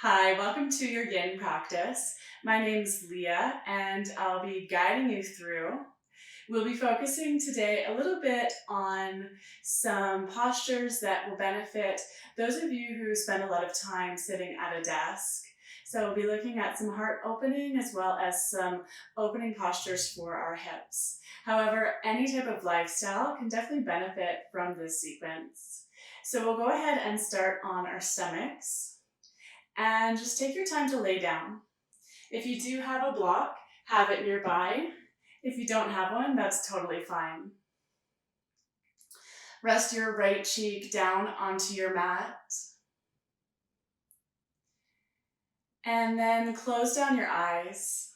Hi, welcome to your Yin practice. My name's Leah and I'll be guiding you through. We'll be focusing today a little bit on some postures that will benefit those of you who spend a lot of time sitting at a desk. So we'll be looking at some heart opening as well as some opening postures for our hips. However, any type of lifestyle can definitely benefit from this sequence. So we'll go ahead and start on our stomachs. And just take your time to lay down. If you do have a block, have it nearby. If you don't have one, that's totally fine. Rest your right cheek down onto your mat. And then close down your eyes.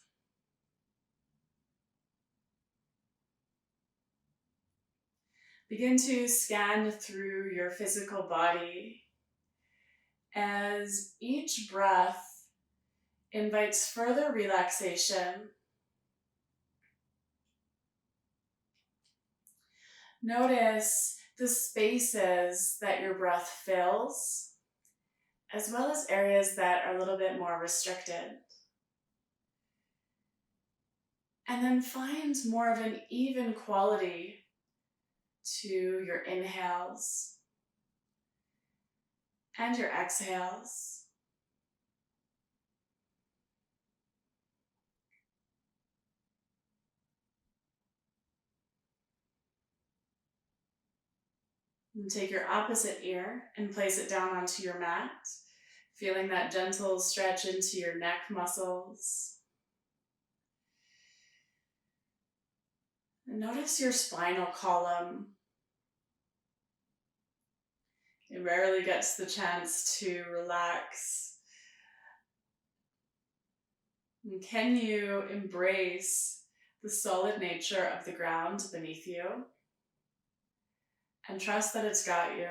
Begin to scan through your physical body as each breath invites further relaxation. Notice the spaces that your breath fills, as well as areas that are a little bit more restricted. And then find more of an even quality to your inhales and your exhales. And take your opposite ear and place it down onto your mat, feeling that gentle stretch into your neck muscles. And notice your spinal column. It rarely gets the chance to relax. And can you embrace the solid nature of the ground beneath you? And trust that it's got you.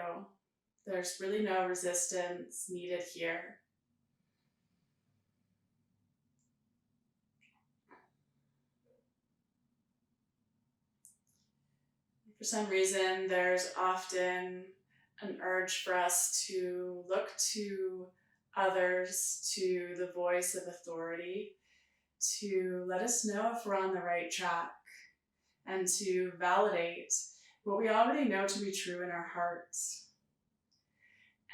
There's really no resistance needed here. For some reason, there's often an urge for us to look to others, to the voice of authority, to let us know if we're on the right track and to validate what we already know to be true in our hearts.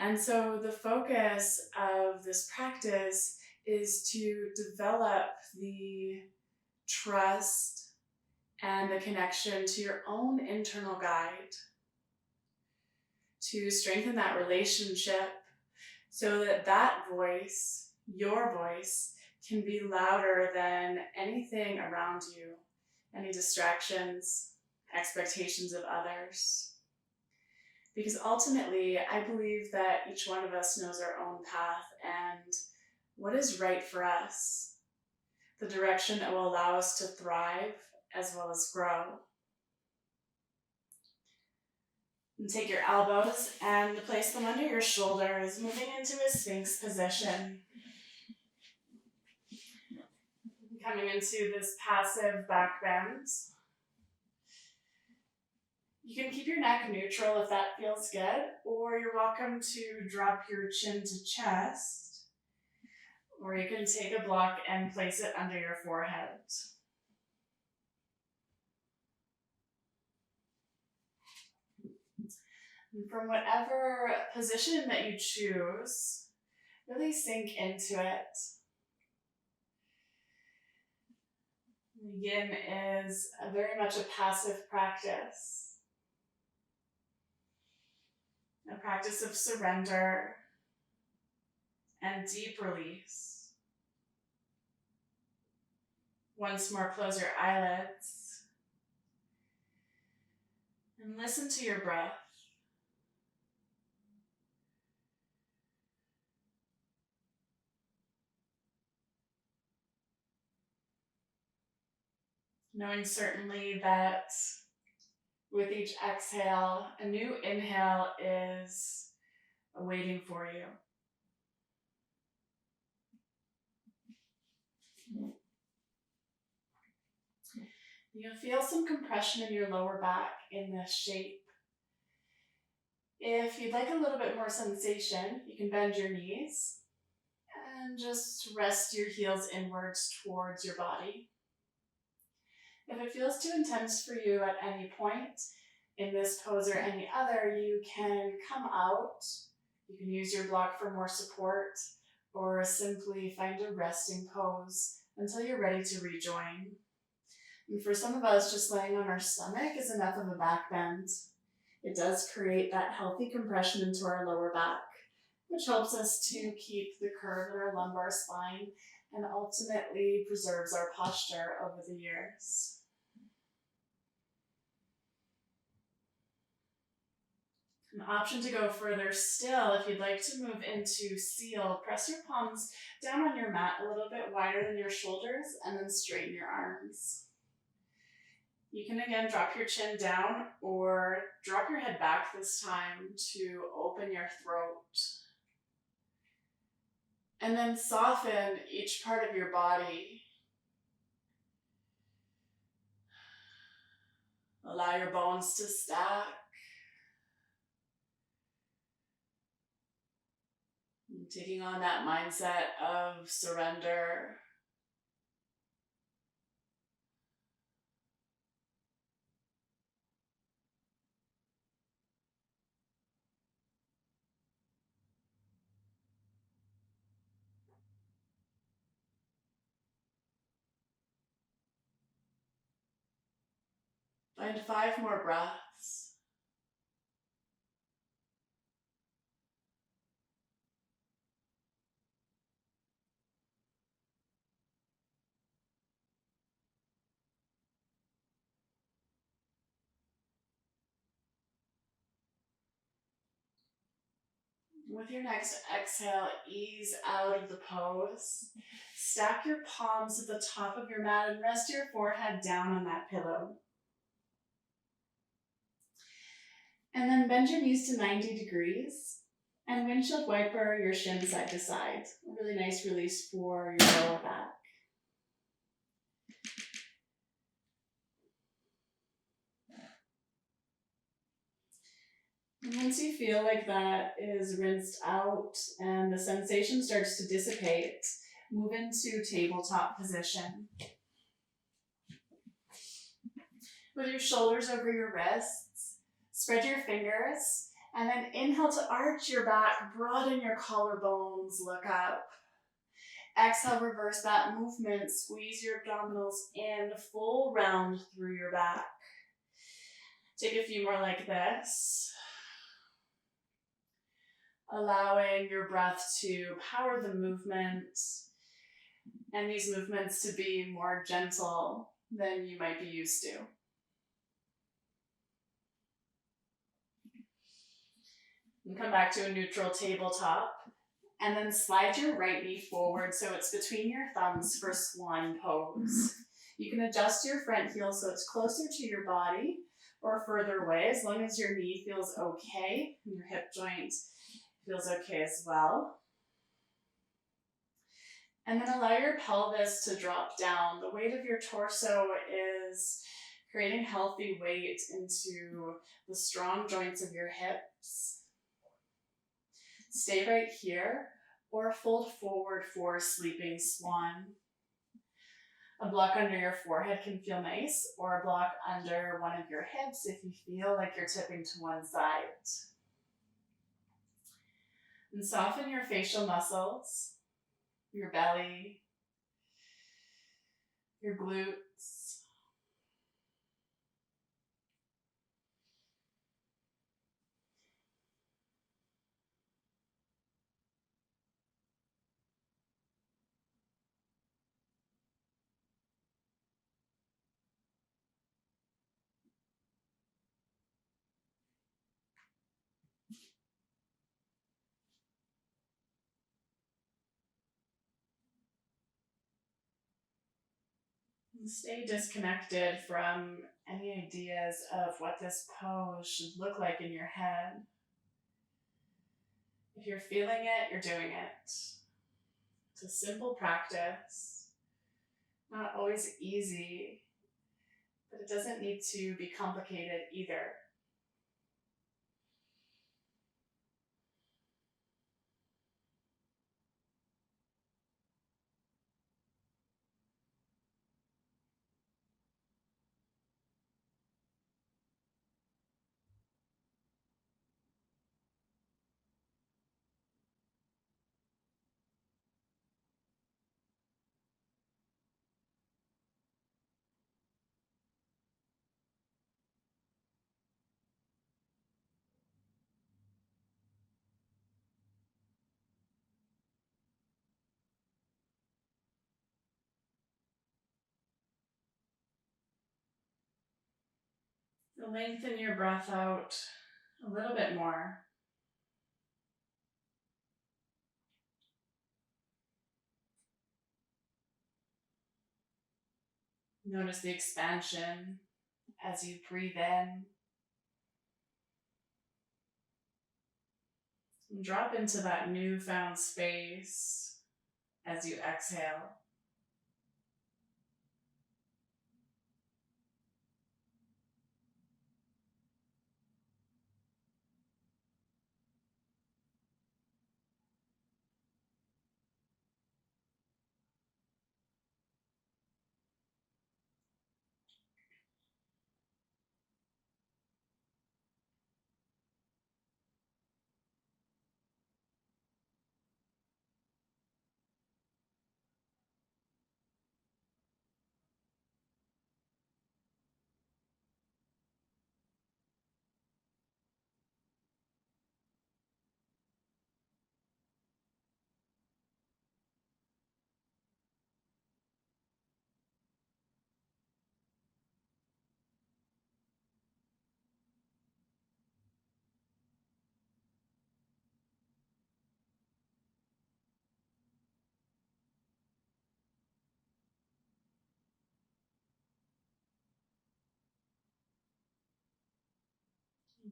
And so the focus of this practice is to develop the trust and the connection to your own internal guide, to strengthen that relationship so that that voice, your voice, can be louder than anything around you, any distractions, expectations of others. Because ultimately, I believe that each one of us knows our own path and what is right for us, the direction that will allow us to thrive as well as grow. And take your elbows and place them under your shoulders, moving into a Sphinx position. Coming into this passive back bend. You can keep your neck neutral if that feels good, or you're welcome to drop your chin to chest, or you can take a block and place it under your forehead. And from whatever position that you choose, really sink into it. Yin is very much a passive practice, a practice of surrender and deep release. Once more, close your eyelids and listen to your breath. Knowing certainly that with each exhale, a new inhale is awaiting for you. You'll feel some compression in your lower back in this shape. If you'd like a little bit more sensation, you can bend your knees just rest your heels inwards towards your body. If it feels too intense for you at any point in this pose or any other, you can come out. You can use your block for more support, or simply find a resting pose until you're ready to rejoin. And for some of us, just laying on our stomach is enough of a back bend. It does create that healthy compression into our lower back, which helps us to keep the curve in our lumbar spine and ultimately preserves our posture over the years. An option to go further still, if you'd like to move into seal, press your palms down on your mat a little bit wider than your shoulders and then straighten your arms. You can again drop your chin down or drop your head back this time to open your throat. And then soften each part of your body. Allow your bones to stack. Taking on that mindset of surrender. Find 5 more breaths. With your next exhale, ease out of the pose. Stack your palms at the top of your mat and rest your forehead down on that pillow. And then bend your knees to 90 degrees and windshield wiper your shins side to side. A really nice release for your lower back. And once you feel like that is rinsed out and the sensation starts to dissipate, move into tabletop position. With your shoulders over your wrists, spread your fingers, and then inhale to arch your back, broaden your collarbones, look up. Exhale, reverse that movement, squeeze your abdominals in, full round through your back. Take a few more like this. Allowing your breath to power the movement, and these movements to be more gentle than you might be used to. And come back to a neutral tabletop, and then slide your right knee forward so it's between your thumbs for swan pose. You can adjust your front heel so it's closer to your body or further away, as long as your knee feels okay and your hip joint feels okay as well. And then allow your pelvis to drop down. The weight of your torso is creating healthy weight into the strong joints of your hips. Stay right here or fold forward for sleeping swan. A block under your forehead can feel nice, or a block under one of your hips if you feel like you're tipping to one side. And soften your facial muscles, your belly, your glutes. And stay disconnected from any ideas of what this pose should look like in your head. If you're feeling it, you're doing it. It's a simple practice, not always easy, but it doesn't need to be complicated either. Lengthen your breath out a little bit more. Notice the expansion as you breathe in. And drop into that newfound space as you exhale.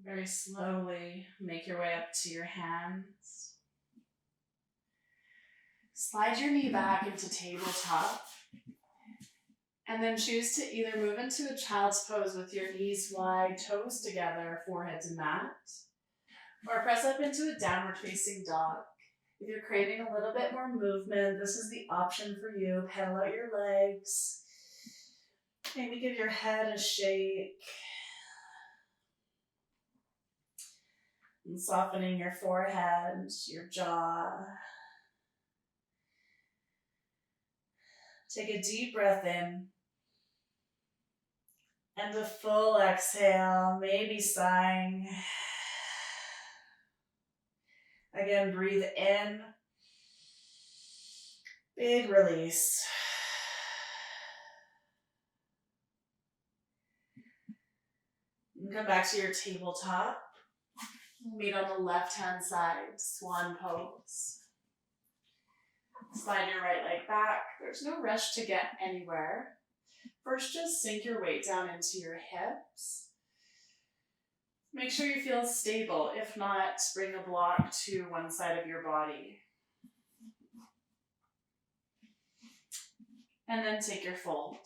Very slowly make your way up to your hands. Slide your knee back into tabletop. And then choose to either move into a child's pose with your knees wide, toes together, forehead to mat, or press up into a downward facing dog. If you're craving a little bit more movement, this is the option for you. Pedal out your legs. Maybe give your head a shake. And softening your forehead, your jaw. Take a deep breath in. And a full exhale, maybe sighing. Again, breathe in. Big release. And come back to your tabletop. Meet on the left-hand side, swan pose. Slide your right leg back. There's no rush to get anywhere. First, just sink your weight down into your hips. Make sure you feel stable. If not, bring a block to one side of your body. And then take your fold.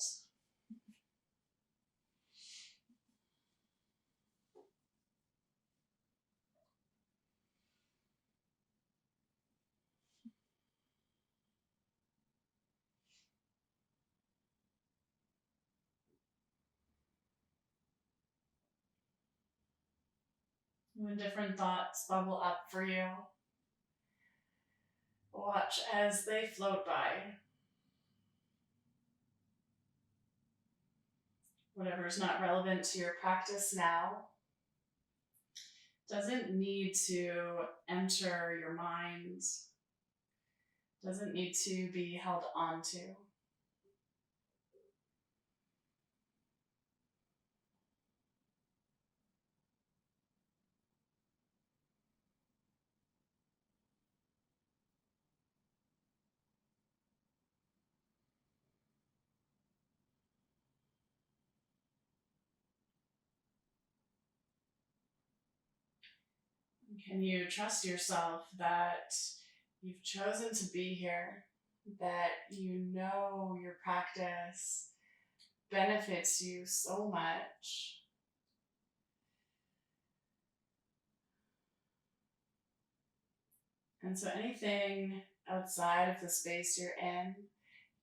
When different thoughts bubble up for you, watch as they float by. Whatever is not relevant to your practice now doesn't need to enter your mind, doesn't need to be held onto. Can you trust yourself that you've chosen to be here, that you know your practice benefits you so much? And so anything outside of the space you're in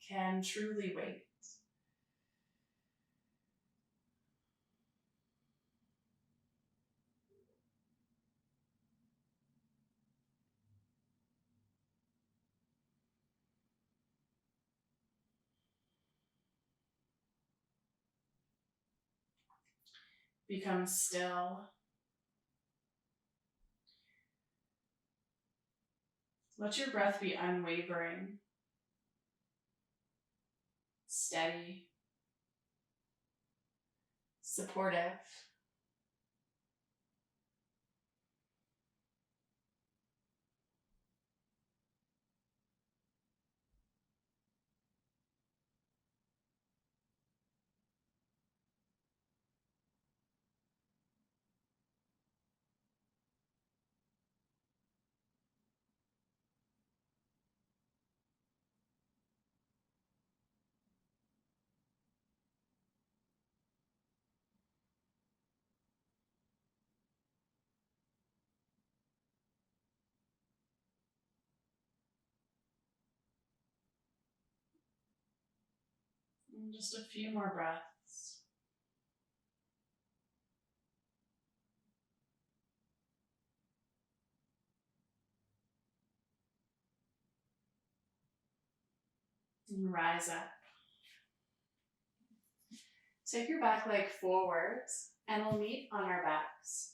can truly wait. Become still. Let your breath be unwavering, steady, supportive. And just a few more breaths. And rise up. Take your back leg forwards and we'll meet on our backs.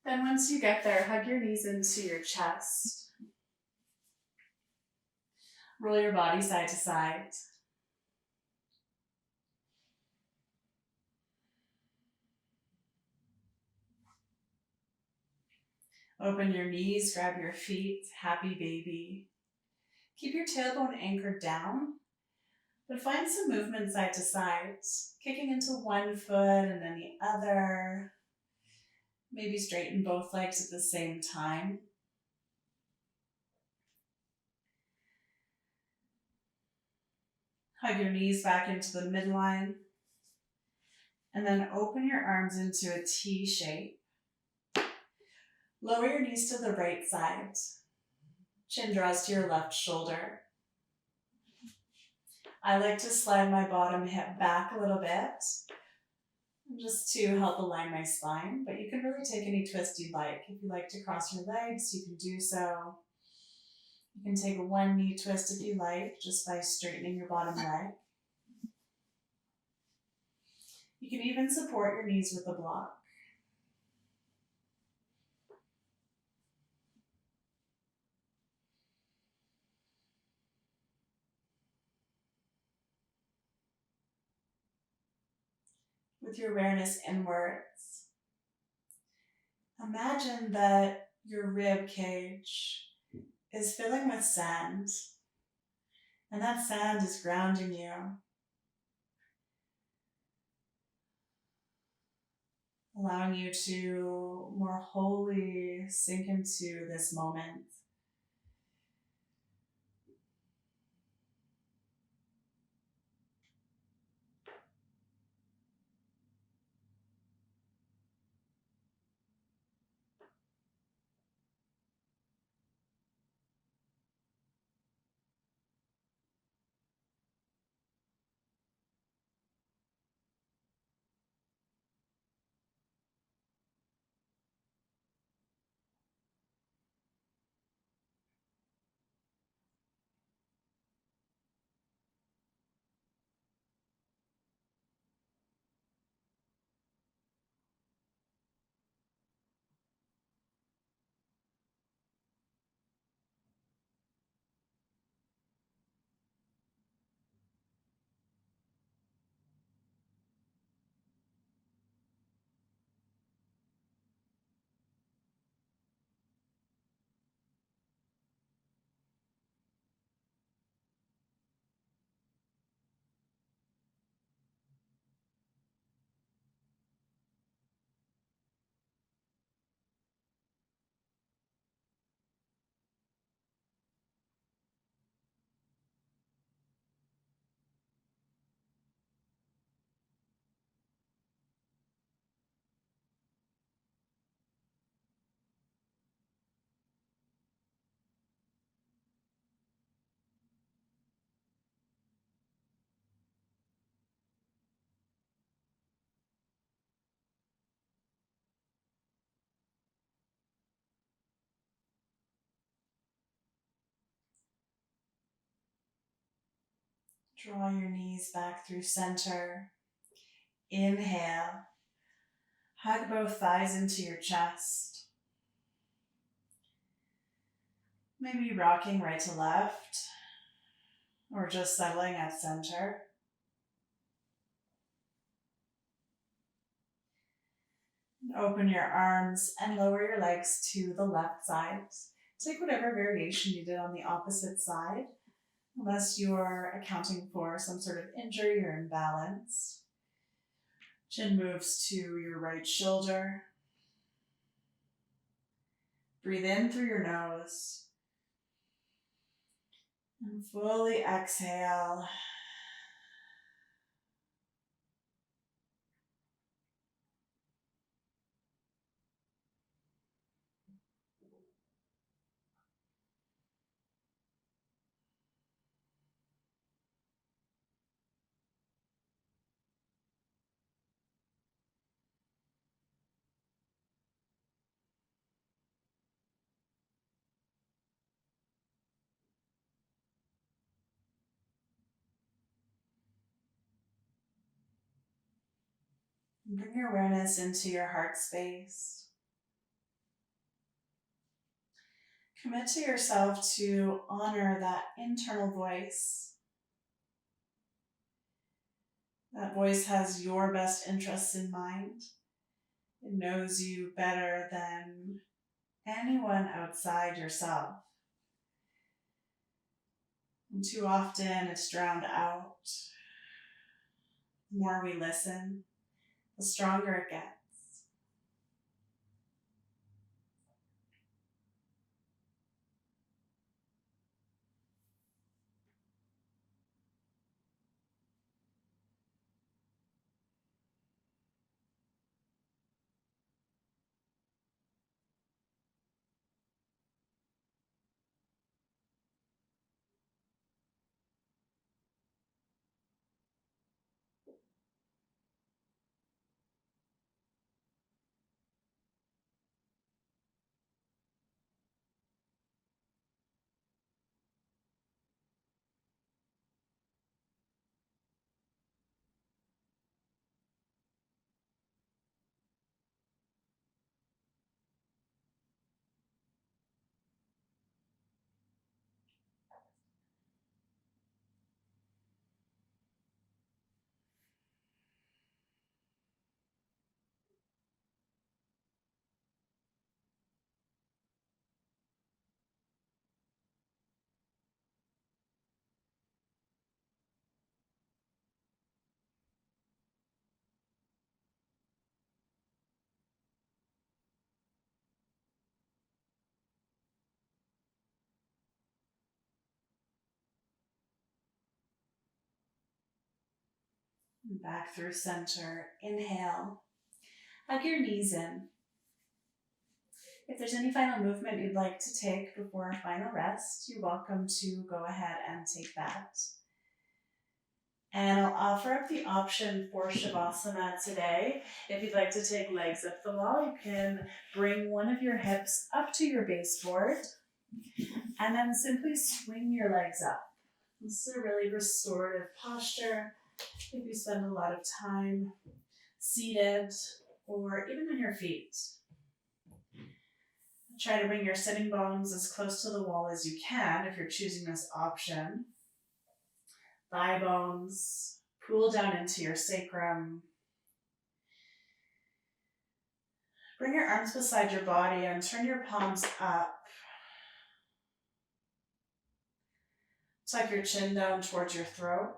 Then once you get there, hug your knees into your chest. Roll your body side to side. Open your knees, grab your feet, happy baby. Keep your tailbone anchored down, but find some movement side to side, kicking into one foot and then the other. Maybe straighten both legs at the same time. Hug your knees back into the midline. And then open your arms into a T shape. Lower your knees to the right side. Chin draws to your left shoulder. I like to slide my bottom hip back a little bit, just to help align my spine, but you can really take any twist you like. If you like to cross your legs, you can do so. You can take a one knee twist if you like, just by straightening your bottom leg. You can even support your knees with a block. With your awareness inwards, imagine that your rib cage is filling with sand, and that sand is grounding you. Allowing you to more wholly sink into this moment. Draw your knees back through center. Inhale. Hug both thighs into your chest. Maybe rocking right to left, or just settling at center. Open your arms and lower your legs to the left side. Take whatever variation you did on the opposite side, unless you're accounting for some sort of injury or imbalance. Chin moves to your right shoulder. Breathe in through your nose. And fully exhale. Bring your awareness into your heart space. Commit to yourself to honor that internal voice. That voice has your best interests in mind. It knows you better than anyone outside yourself. And too often it's drowned out. The more we listen, the stronger it gets. And back through center. Inhale. Hug your knees in. If there's any final movement you'd like to take before a final rest, you're welcome to go ahead and take that. And I'll offer up the option for Shavasana today. If you'd like to take legs up the wall, you can bring one of your hips up to your baseboard and then simply swing your legs up. This is a really restorative posture. If you spend a lot of time seated or even on your feet. Try to bring your sitting bones as close to the wall as you can if you're choosing this option. Thigh bones, pull down into your sacrum. Bring your arms beside your body and turn your palms up. Tuck your chin down towards your throat.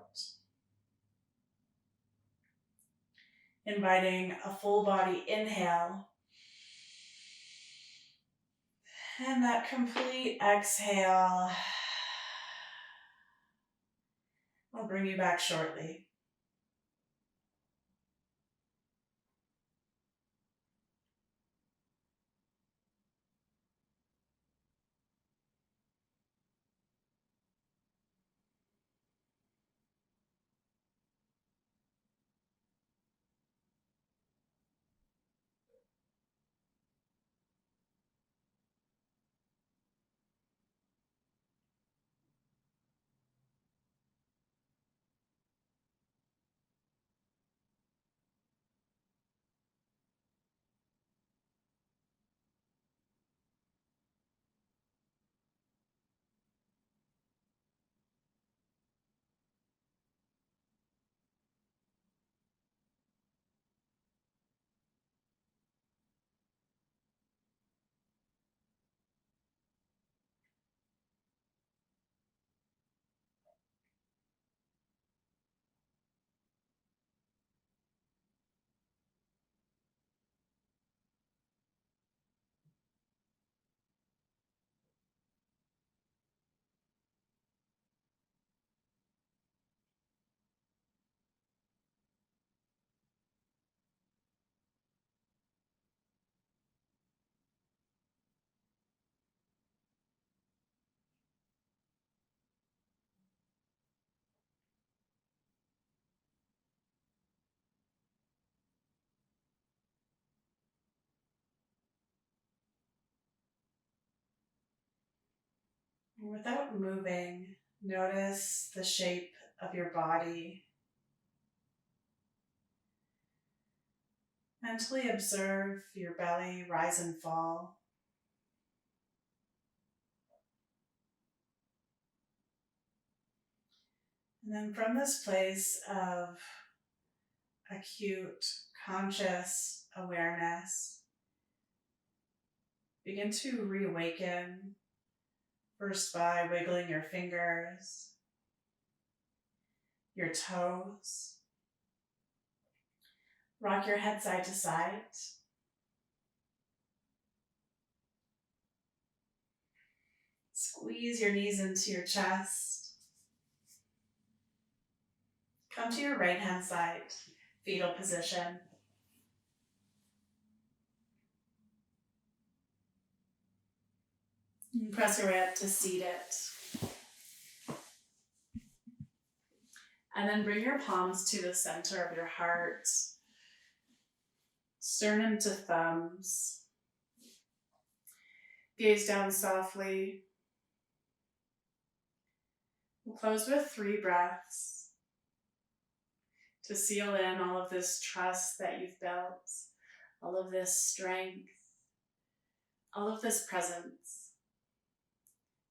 Inviting a full body inhale. And that complete exhale. I'll bring you back shortly. Without moving, notice the shape of your body. Mentally observe your belly rise and fall. And then from this place of acute conscious awareness, begin to reawaken, first by wiggling your fingers, your toes. Rock your head side to side. Squeeze your knees into your chest. Come to your right hand side, fetal position. And press your way up to seated. And then bring your palms to the center of your heart, sternum to thumbs. Gaze down softly. We'll close with 3 breaths to seal in all of this trust that you've built, all of this strength, all of this presence.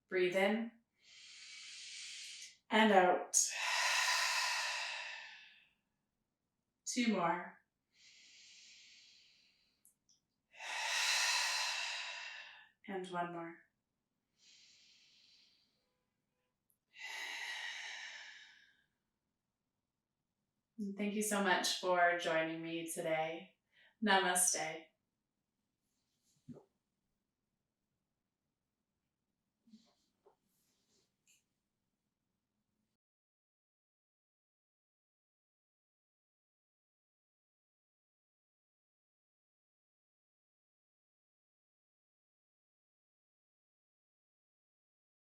Breathe in and out. 2 more. And 1 more. And thank you so much for joining me today. Namaste.